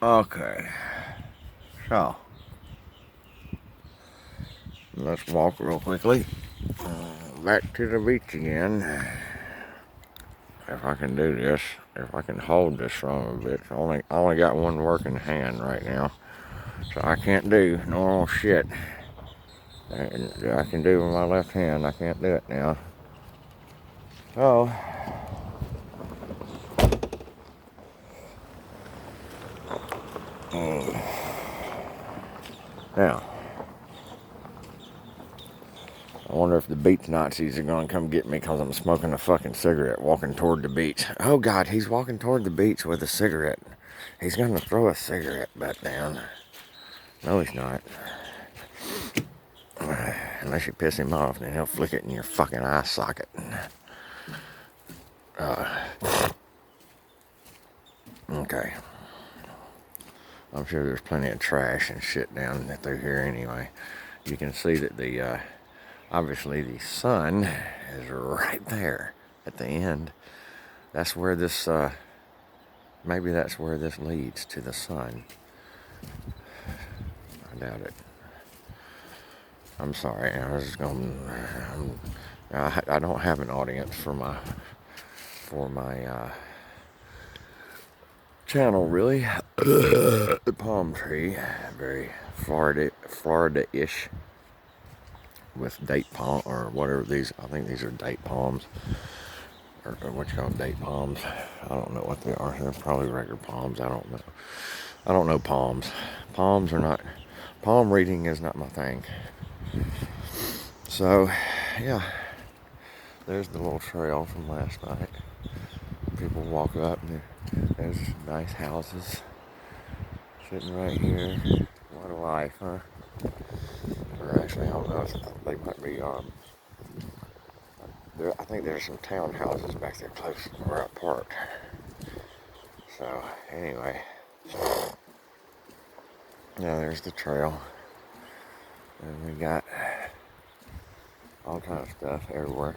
Okay, so let's walk real quickly back to the beach again. If I can do this, if I can hold this son of a bitch. I only got one working hand right now, so I can't do normal shit. I can do with my left hand. I can't do it now. So now, I wonder if the beach Nazis are gonna come get me because I'm smoking a fucking cigarette walking toward the beach. Oh God, he's walking toward the beach with a cigarette. He's gonna throw a cigarette back down. No, he's not. Unless you piss him off, then he'll flick it in your fucking eye socket. Okay. I'm sure there's plenty of trash and shit down through here anyway. You can see that obviously the sun is right there at the end. That's where this, maybe that's where this leads, to the sun. I doubt it. I'm sorry, I was just gonna, I don't have an audience for my channel really. The palm tree, very Florida-ish, with date palm or whatever these. I think these are date palms, or what you call date palms. I don't know what they are. They're probably regular palms. I don't know. I don't know palms. Palms are not. Palm reading is not my thing. So, yeah. There's the little trail from last night. People walk up and there's nice houses sitting right here. What a life, huh? Or actually, I don't know. They might be, I think there's some townhouses back there close to where I parked. So, anyway. Yeah, there's the trail. And we got all kinds of stuff everywhere.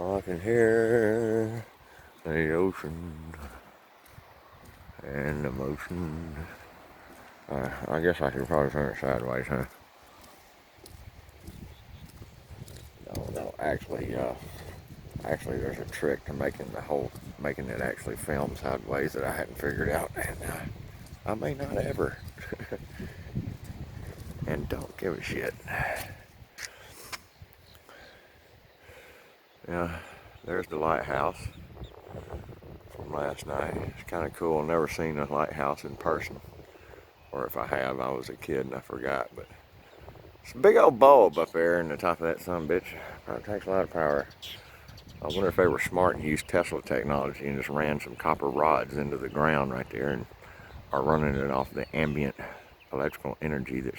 I can hear the ocean and the motion. I guess I should probably turn it sideways, huh? No, actually, there's a trick to making it actually film sideways that I hadn't figured out, and I may not ever. And don't give a shit. Yeah, there's the lighthouse from last night. It's kind of cool. Never seen a lighthouse in person. Or if I have, I was a kid and I forgot. But it's a big old bulb up there in the top of that sumbitch. Probably takes a lot of power. I wonder if they were smart and used Tesla technology and just ran some copper rods into the ground right there and are running it off the ambient electrical energy that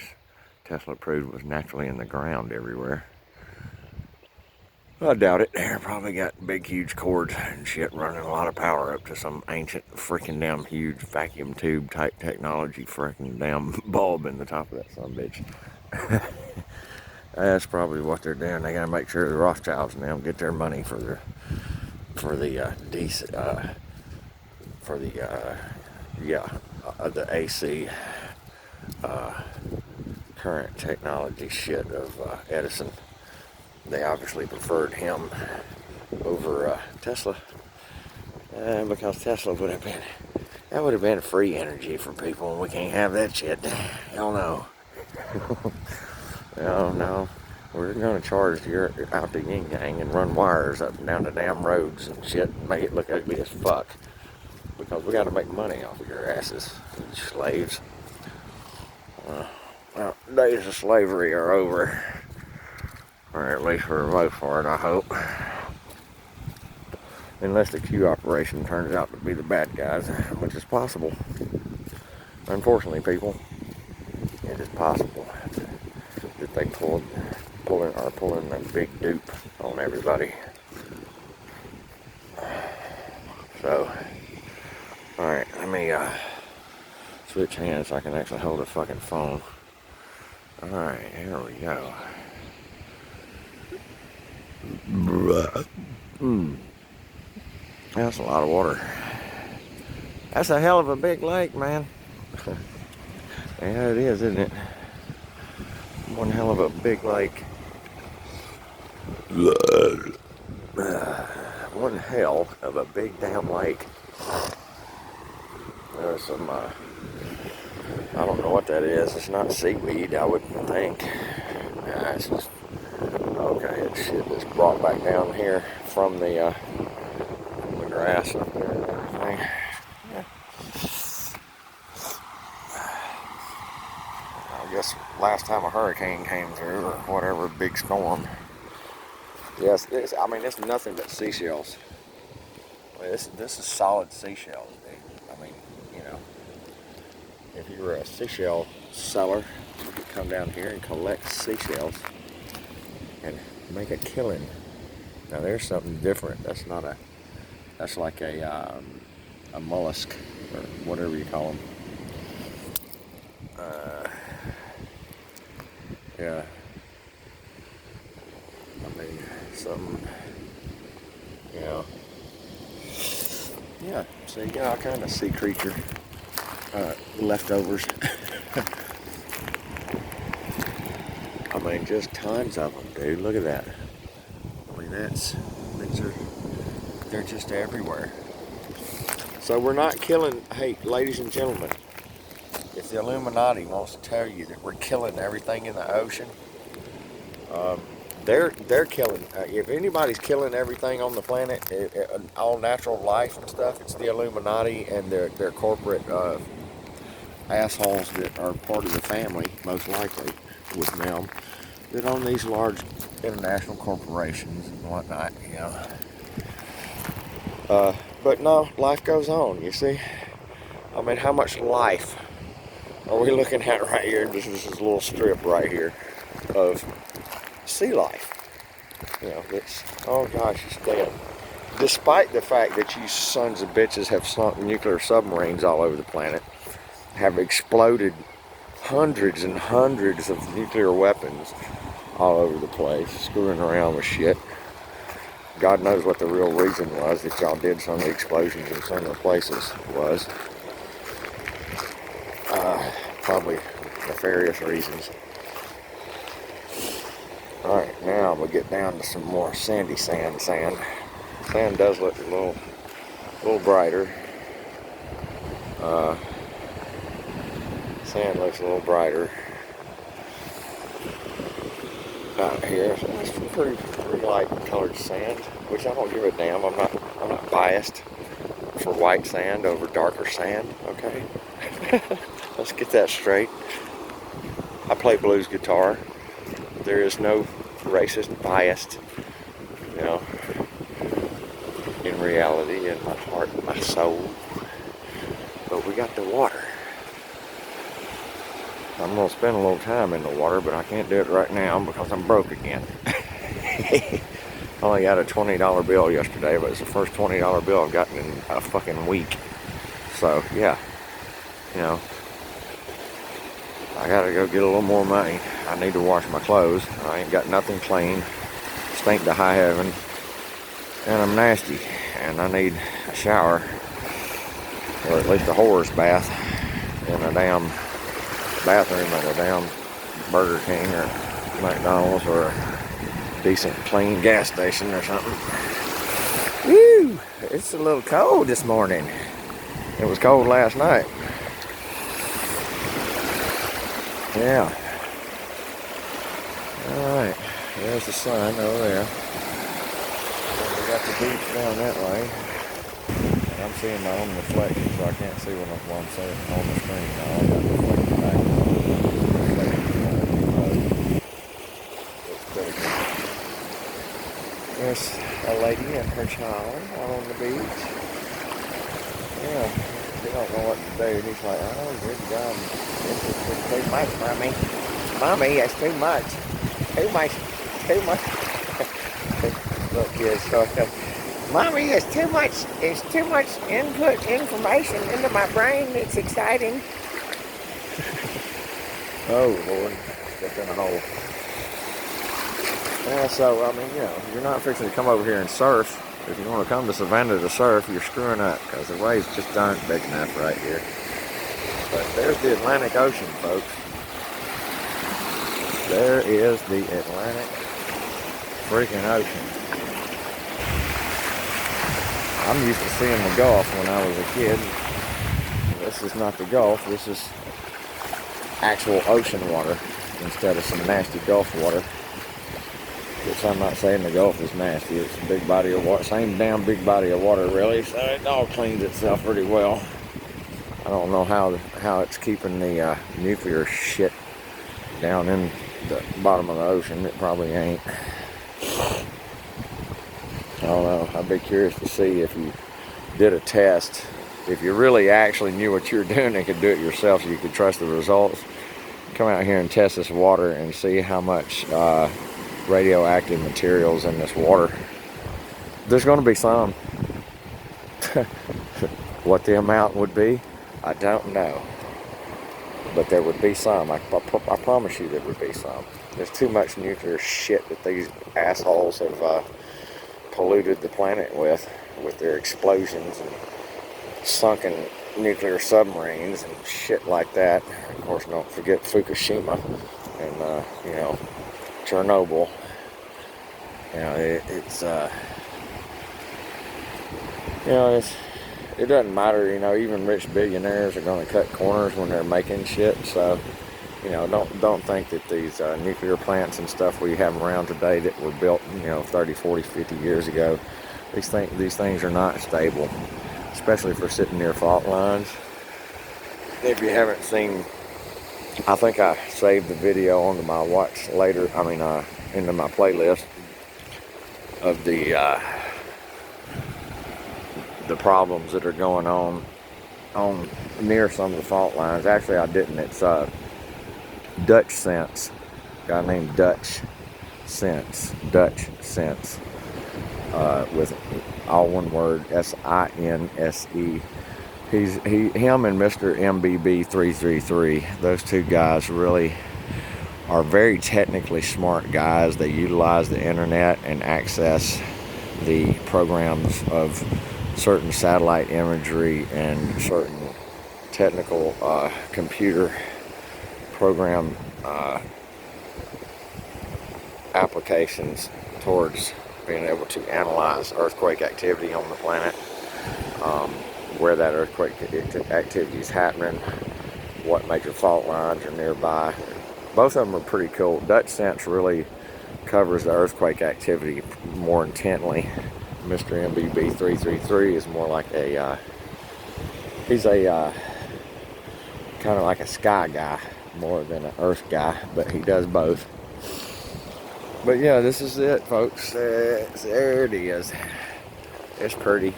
Tesla proved was naturally in the ground everywhere. I doubt it. They probably got big, huge cords and shit running a lot of power up to some ancient freaking damn huge vacuum tube type technology freaking damn bulb in the top of that sumbitch. That's probably what they're doing. They gotta make sure the Rothschilds and them get their money for the AC current technology shit of Edison. They obviously preferred him over Tesla, because Tesla would have been free energy for people, and we can't have that shit. Hell no. No. We're gonna charge you out the yin yang and run wires up and down the damn roads and shit and make it look ugly as fuck. Because we gotta make money off of your asses, you slaves. Well, days of slavery are over. Or at least for the most part, I hope. Unless the Q operation turns out to be the bad guys, which is possible. Unfortunately, people, it is possible that they pulling a big dupe on everybody. So, alright, let me switch hands so I can actually hold the fucking phone. Alright, here we go. That's a lot of water. That's a hell of a big lake, man. Yeah, it is, isn't it? One hell of a big lake. One hell of a big damn lake. There's some, I don't know what that is. It's not seaweed, I wouldn't think. Nah, it's just, okay, it's shit that's brought back down here from the grass up there and everything. Yeah. I guess last time a hurricane came through, or whatever, big storm. Yes, I mean, it's nothing but seashells. This is solid seashells, dude. I mean, you know, if you were a seashell seller, you could come down here and collect seashells and make a killing. Now there's something different. That's not a, that's like a mollusk or whatever you call them. Yeah. I mean, something, you know. Yeah, so you got all kind of sea creature leftovers. I mean, just tons of them, dude. Look at that. I mean, they're just everywhere. So we're not killing, hey, ladies and gentlemen, if the Illuminati wants to tell you that we're killing everything in the ocean, they're killing. If anybody's killing everything on the planet, all natural life and stuff, it's the Illuminati and their corporate assholes that are part of the family, most likely, with them, that own these large international corporations and whatnot, you know. But no, life goes on, you see. I mean, how much life are we looking at right here? This is this little strip right here of sea life. You know, it's, oh gosh, it's dead. Despite the fact that you sons of bitches have sunk nuclear submarines all over the planet, have exploded hundreds and hundreds of nuclear weapons all over the place, screwing around with shit. God knows what the real reason was that y'all did some of the explosions in some of the places was. Probably nefarious reasons. Alright, now we'll get down to some more sandy sand. Sand does look a little brighter. Sand looks a little brighter out here. So it's pretty light colored sand, which I don't give a damn. I'm not biased for white sand over darker sand, okay? Let's get that straight. I play blues guitar. There is no racist bias, you know, in reality, in my heart, and my soul. But we got the water. I'm going to spend a little time in the water, but I can't do it right now because I'm broke again. I only got a $20 bill yesterday, but it's the first $20 bill I've gotten in a fucking week. So, yeah, you know, I gotta go get a little more money. I need to wash my clothes. I ain't got nothing clean. Stink to high heaven. And I'm nasty. And I need a shower. Or at least a horse bath. In a damn bathroom at a damn Burger King or McDonald's or a decent clean gas station or something. Woo! It's a little cold this morning. It was cold last night. Yeah. Alright. There's the sun over there. And we got the beach down that way. And I'm seeing my own reflection, so I can't see what I'm saying on the screen. Now I got reflected back. It's pretty good. There's a lady and her child out on the beach. Yeah. They don't know what to do. He's like, oh, good job. It's too much, Mommy. Mommy, it's too much. Too much. Too much. Little kids. So, Mommy, it's too much. It's too much input information into my brain. It's exciting. Oh, Lord. Stepped in a hole. Yeah, so, I mean, you know, you're not fixing to come over here and surf if you want to come to Savannah to surf, you're screwing up because the waves just aren't big enough right here. But there's the Atlantic Ocean, folks. There is the Atlantic freaking ocean. I'm used to seeing the Gulf when I was a kid. This is not the Gulf, this is actual ocean water instead of some nasty Gulf water. Which I'm not saying the Gulf is nasty, it's a big body of water, same damn big body of water really, so it all cleans itself pretty well. I don't know how it's keeping the nuclear shit down in the bottom of the ocean. It probably ain't. I don't know. I'd be curious to see if you did a test, if you really actually knew what you were doing and could do it yourself so you could trust the results. Come out here and test this water and see how much radioactive materials in this water. There's going to be some. What the amount would be, I don't know. But there would be some. I promise you there would be some. There's too much nuclear shit that these assholes have polluted the planet with their explosions and sunken nuclear submarines and shit like that. Of course, don't forget Fukushima and, Chernobyl. It doesn't matter, even rich billionaires are going to cut corners when they're making shit, so, don't think that these nuclear plants and stuff we have around today that were built, 30, 40, 50 years ago, these things are not stable, especially for sitting near fault lines. If you haven't seen, I think I saved the video onto my watch later, into my playlist of the problems that are going on near some of the fault lines. Actually, I didn't. It's Dutch Sense, a guy named Dutch Sense, with all one word, S-I-N-S-E. Him and Mr. MBB 333. Those two guys really are very technically smart guys. They utilize the internet and access the programs of certain satellite imagery and certain technical computer program applications towards being able to analyze earthquake activity on the planet, where that earthquake activity is happening, what major fault lines are nearby. Both of them are pretty cool. Dutch Sense really covers the earthquake activity more intently. Mr. MBB 333 is more like he's a kind of like a sky guy more than an earth guy, but he does both. But yeah, this is it, folks. There it is. It's pretty.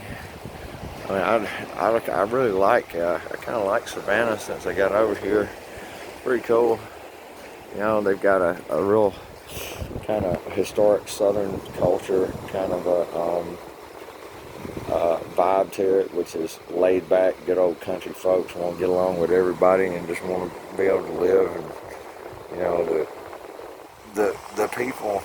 I really like, I kind of like Savannah since I got over here. Pretty cool. They've got a real kind of historic southern culture, kind of a vibe to it, which is laid back, good old country folks want to get along with everybody and just want to be able to live. And the people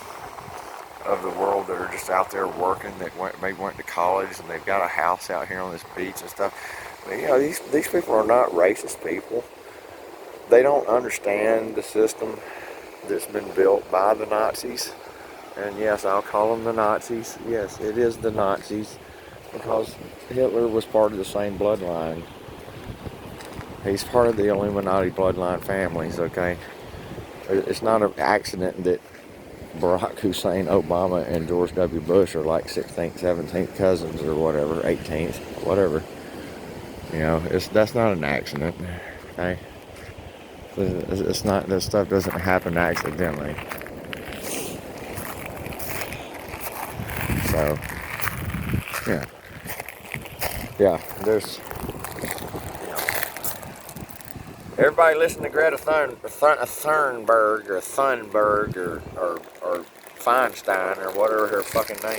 of the world that are just out there working, that maybe went to college and they've got a house out here on this beach and stuff. But, these people are not racist people. They don't understand the system that's been built by the Nazis. And yes, I'll call them the Nazis. Yes, it is the Nazis, because Hitler was part of the same bloodline. He's part of the Illuminati bloodline families, okay? It's not an accident that Barack Hussein Obama and George W. Bush are like 16th, 17th cousins or whatever, 18th, whatever. That's not an accident, okay? It's not, this stuff doesn't happen accidentally. So, yeah, there's, everybody listen to Greta Thunberg or Feinstein or whatever her fucking name